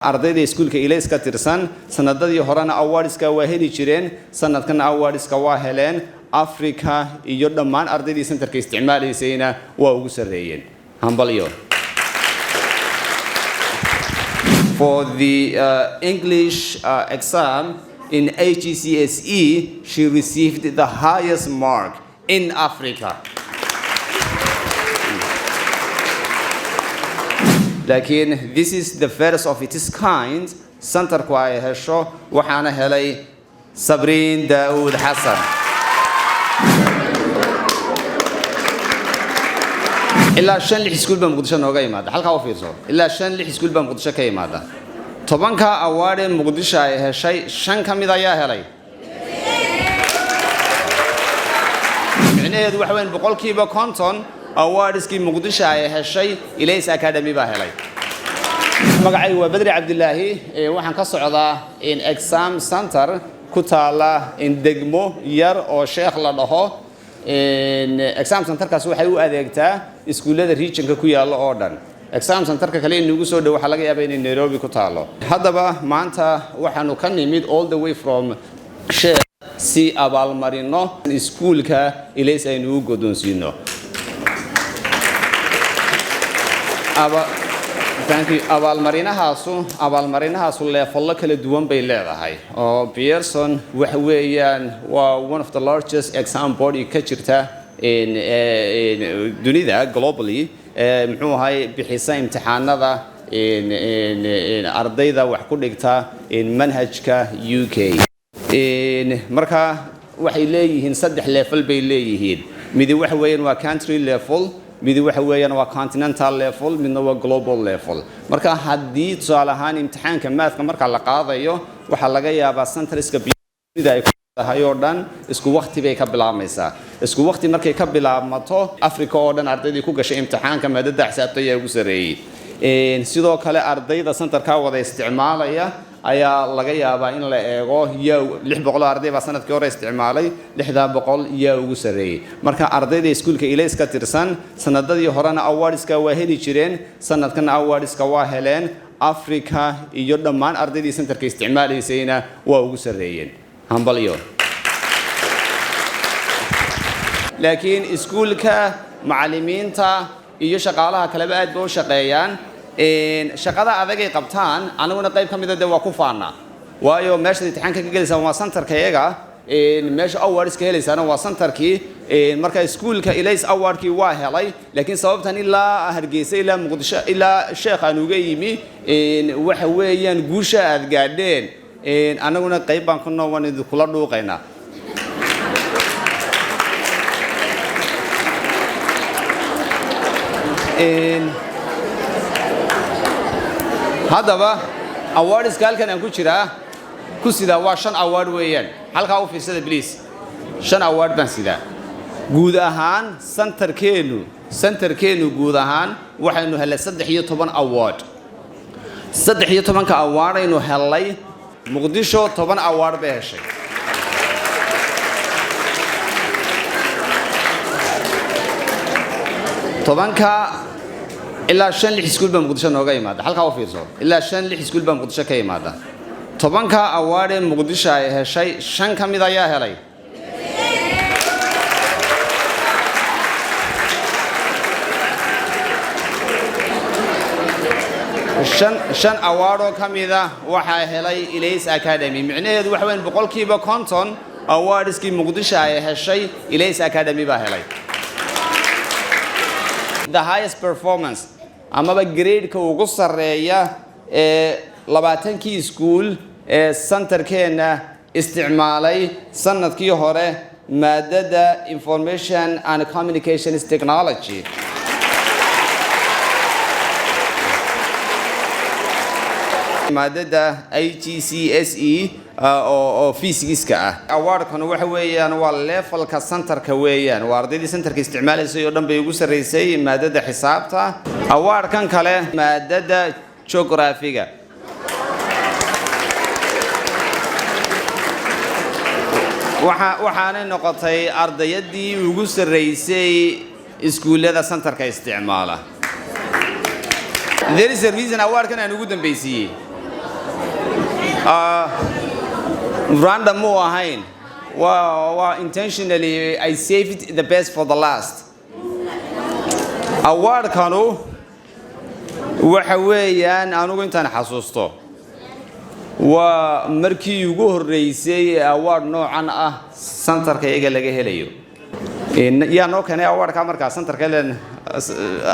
ardayda iskuulka Ilays ka tirsan sanadadii horena awardska waa heli jireen sanadkan awardska waa heleen Africa iyo dhammaan ardaydii centerka isticmaalaysayna waa ugu sareeyeen hambalyo. For the English exam in IGCSE, she received the highest mark in Africa. Lakin this is the first of its kind. Centerku ay hesho waxaana helay Sabreen Daoud Hassan. ilaa 5 iskuul baa Muqdisho nooga yimaada halka u fiirso ilaa 5 iskuul baa Muqdisho ka yimaada 10ka award ee Muqdisho ay heshay 5 kamid ayaa helay micnaheedu waxa weyn boqolkiiba 50 awardskii Muqdisho ay heshay Ilays Academy baa helay magacay waa Badri Cabdillaahi waxaan ka socdaa in exam center ku taala in degmo yar oo sheekh la dhaho exam centerkaas waxay u adeegtaa iskuulada regionka ku yaala oo dhan exam centerka kale inuu soo dhaw waxa laga yaabaa in Nairobi ku taalo hadaba maanta waxaanu ka nimid all the way from sheekh si abaalmarino iskuulka Ilays aynu u godoonsiino thank you abaalmarinahaasu level kala duwan bay leedahay oo Pearson waxa weeyaan waa one of the largest exam body ka jirta in dunida globally muxuu ahay bixisa imtixaannada in ardayda wax ku dhigta in manhajka UK marka waxay leeyihiin 3 level bay leeyihiin mid waxa weeyaan waa country level mid waxa weeyaan waa continental level midna waa global level marka hadii tusaale ahaan imtixaanka mathka marka la qaadayo waxa laga yaabaa centeriska bidida ay ku tahay oo dhan isku waqti bay ka bilaabmaysaa isku waqti markay ka bilaabmato Africa oo dhan ardaydii ku gashay imtixaanka maadada xisaabta ayaa ugu sareeyay sidoo kale ardayda centerka wada isticmaalaya ayaa laga yaabaa in la eego yaa 600 arday baa sanadkii hore isticmaalay 600 yaa ugu sareeyay marka ardayda iskuulka Ilays ka tirsan sanadadii horena awardska waa heli jireen sanadkan awardska waa heleen Africa iyo dhammaan ardaydii centerka isticmaalaysayna waa ugu sareeyeen hambalyo. laakiin iskuulka macallimiinta iyo shaqaalaha kale aad buu shaqeeyaan shaqada adag ay qabtaan anaguna qayb kamid ah waa ku faana waayo meesha imtixaanka ka galaysan waa centerka iyaga meesha awardska helaysana waa centerkii marka iskuulka Ilays awardkii waa helay laakiin sababtan ilaa Hargeysa ilaa Muqdisho ilaa sheekh aan uga yimi waxa weeyaan guusha aad gaadheen anaguna qayb baan ku noqon kula dhuuqayna hadaba awardska halkan aan ku jiraa ku sida waa 5 award weeyaan halka u fiirsada please 5 award baan sida guud ahaan centerkeenu guud ahaan waxaynu helay 13 award 13ka award aynu helay Muqdisho 10 award bay heshay tobanka ilaa 5 iskuul baa Muqdisho nooga yimaada halka u fiirso ilaa 5 iskuul baa Muqdisho ka yimaada 10ka award ee Muqdisho ay heshay 5 kamid ayaa helay shan award oo kamida waxa helay Ilays Academy micnaheedu waxa weyn boqolkiiba 50 awardskii Muqdisho ay heshay Ilays Academy baa helay the highest performance amaba grade-ka ugu sareeya ee 20kii iskuul ee centerkeena isticmaalay sanadkii hore maadada information and communications technology maadada IGCSE oo physics-ka ah awardkan waxa weeyaan waa levelka centerka weeyaan waa ardaydii centerka isticmaalaysay oo dhan bay ugu sareysay maadada xisaabta awardkan kale maadada geography-ga waxaanay noqotay ardayadii ugu sareysay iskuulada centerka isticmaala There is a reason award kan aan ugu dambeysiyay random mu ahayn waa intentionally I saved the best for the last awardkanu waxa weeyaan anigu intaan xasuusto waa markii ugu horeysay award noocan ah santarka iyaga laga helayo yaa noo keenay awardka markaa santarka leen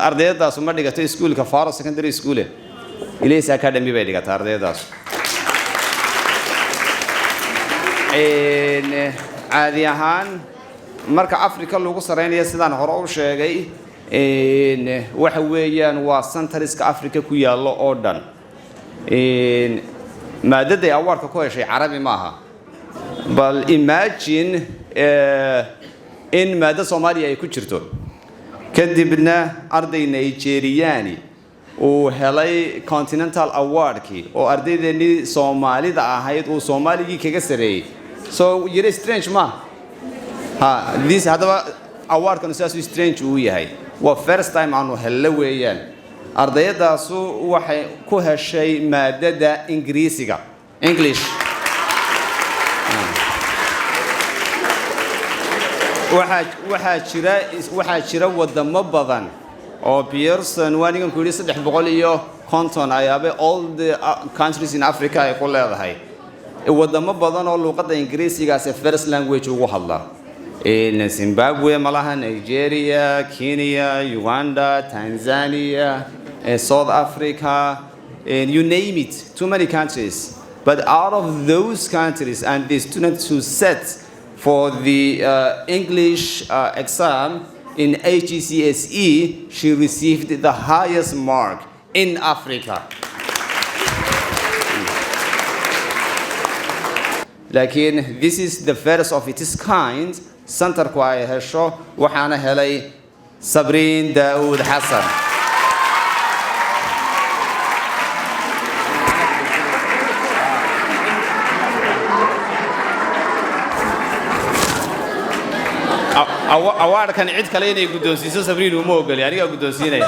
ardaydaas uma dhigato iskuulka Faro Secondary School Ilays Academy bay dhigataa ardaydaas caadi ahaan marka Afrika lagu sareynayo sidaan hore u sheegay waxa weeyaan waa centriska Afrika ku yaalo oo dhan maadada awardka ku heshay Carabi maaha bal imagine in maadada Soomaaliya ay ku jirto kadibna arday Nigerian oo helay continental awardki oo ardaydeeni Soomaalida ahayd oo Soomaaligi kaga sareeyay so you're strange ma this hadaba awardkan saasi strange uu yahay waa first time aanu helay weeyaan ardayadaasu waxay ku heshay maadada Ingiriisiga English waxaa jira wadamo badan oo Pearson waanigan ku yiri 350 ayaaba all the countries in Africa ay ku leedahay wadamo badan oo luqadda Ingiriisiga as first language ugu hadla in Zimbabwe malaha Nigeria Kenya Uganda Tanzania South Africa and you name it too many countries but out of those countries and the students who set for the English exam in IGCSE she received the highest mark in Africa lakin this is the first of its kind centerku ay hesho waxaana helay Sabreen Daoud Hassan award kan cid kale inay guddoonsiiso Sabreen uma ogol aniga guddoonsiinay